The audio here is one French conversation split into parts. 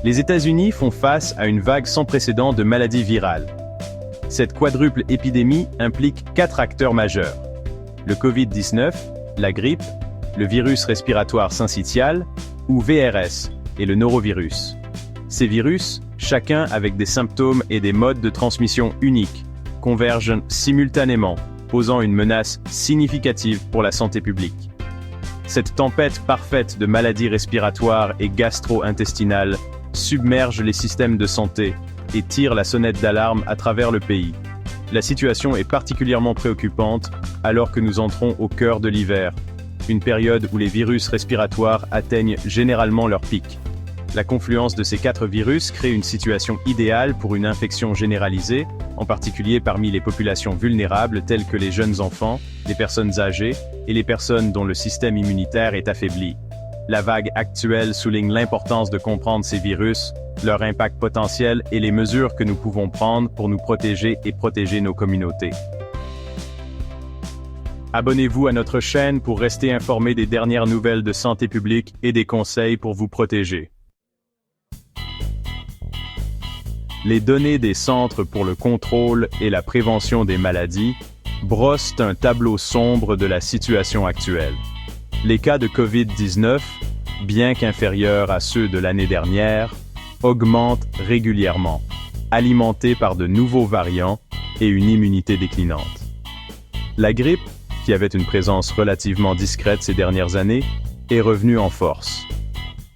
Les États-Unis font face à une vague sans précédent de maladies virales. Cette quadruple épidémie implique 4 acteurs majeurs. Le Covid-19, la grippe, le virus respiratoire syncytial, ou VRS, et le norovirus. Ces virus, chacun avec des symptômes et des modes de transmission uniques, convergent simultanément, posant une menace significative pour la santé publique. Cette tempête parfaite de maladies respiratoires et gastro-intestinales submerge les systèmes de santé et tire la sonnette d'alarme à travers le pays. La situation est particulièrement préoccupante alors que nous entrons au cœur de l'hiver, une période où les virus respiratoires atteignent généralement leur pic. La confluence de ces 4 virus crée une situation idéale pour une infection généralisée, en particulier parmi les populations vulnérables telles que les jeunes enfants, les personnes âgées et les personnes dont le système immunitaire est affaibli. La vague actuelle souligne l'importance de comprendre ces virus, leur impact potentiel et les mesures que nous pouvons prendre pour nous protéger et protéger nos communautés. Abonnez-vous à notre chaîne pour rester informé des dernières nouvelles de santé publique et des conseils pour vous protéger. Les données des Centres pour le contrôle et la prévention des maladies brossent un tableau sombre de la situation actuelle. Les cas de Covid-19, bien qu'inférieurs à ceux de l'année dernière, augmentent régulièrement, alimentés par de nouveaux variants et une immunité déclinante. La grippe, qui avait une présence relativement discrète ces dernières années, est revenue en force.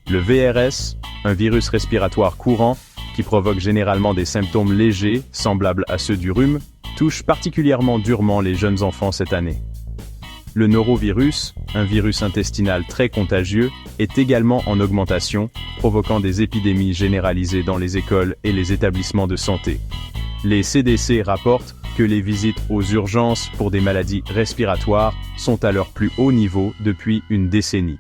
Le VRS, un virus respiratoire courant, qui provoque généralement des symptômes légers, semblables à ceux du rhume, touche particulièrement durement les jeunes enfants cette année. Le norovirus, un virus intestinal très contagieux, est également en augmentation, provoquant des épidémies généralisées dans les écoles et les établissements de santé. Les CDC rapportent que les visites aux urgences pour des maladies respiratoires sont à leur plus haut niveau depuis une décennie.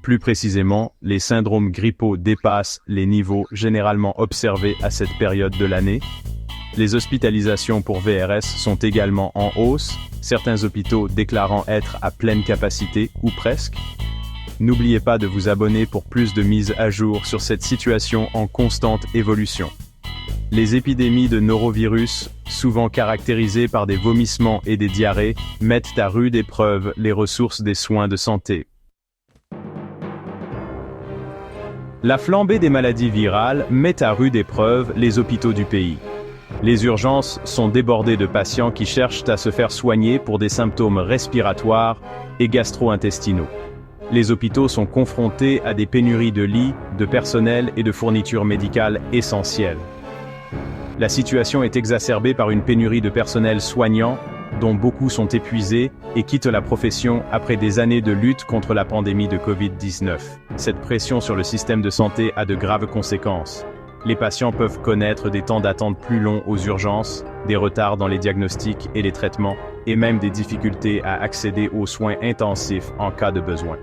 Plus précisément, les syndromes grippaux dépassent les niveaux généralement observés à cette période de l'année. Les hospitalisations pour VRS sont également en hausse, certains hôpitaux déclarant être à pleine capacité ou presque. N'oubliez pas de vous abonner pour plus de mises à jour sur cette situation en constante évolution. Les épidémies de norovirus, souvent caractérisées par des vomissements et des diarrhées, mettent à rude épreuve les ressources des soins de santé. La flambée des maladies virales met à rude épreuve les hôpitaux du pays. Les urgences sont débordées de patients qui cherchent à se faire soigner pour des symptômes respiratoires et gastro-intestinaux. Les hôpitaux sont confrontés à des pénuries de lits, de personnel et de fournitures médicales essentielles. La situation est exacerbée par une pénurie de personnel soignant, dont beaucoup sont épuisés et quittent la profession après des années de lutte contre la pandémie de Covid-19. Cette pression sur le système de santé a de graves conséquences. Les patients peuvent connaître des temps d'attente plus longs aux urgences, des retards dans les diagnostics et les traitements, et même des difficultés à accéder aux soins intensifs en cas de besoin.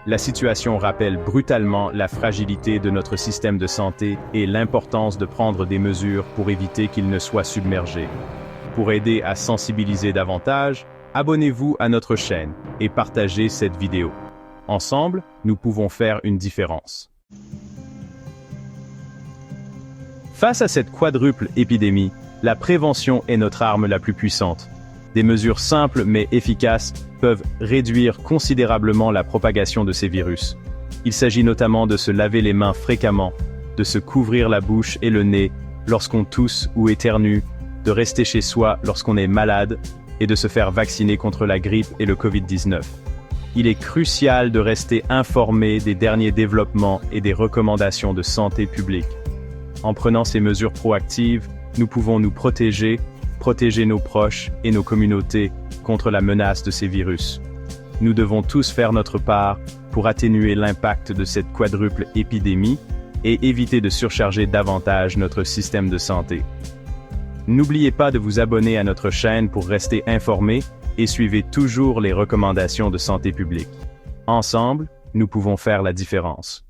La situation rappelle brutalement la fragilité de notre système de santé et l'importance de prendre des mesures pour éviter qu'il ne soit submergé. Pour aider à sensibiliser davantage, abonnez-vous à notre chaîne et partagez cette vidéo. Ensemble, nous pouvons faire une différence. Face à cette quadruple épidémie, la prévention est notre arme la plus puissante. Des mesures simples mais efficaces peuvent réduire considérablement la propagation de ces virus. Il s'agit notamment de se laver les mains fréquemment, de se couvrir la bouche et le nez lorsqu'on tousse ou éternue, de rester chez soi lorsqu'on est malade et de se faire vacciner contre la grippe et le Covid-19. Il est crucial de rester informé des derniers développements et des recommandations de santé publique. En prenant ces mesures proactives, nous pouvons nous protéger nos proches et nos communautés contre la menace de ces virus. Nous devons tous faire notre part pour atténuer l'impact de cette quadruple épidémie et éviter de surcharger davantage notre système de santé. N'oubliez pas de vous abonner à notre chaîne pour rester informé et suivez toujours les recommandations de santé publique. Ensemble, nous pouvons faire la différence.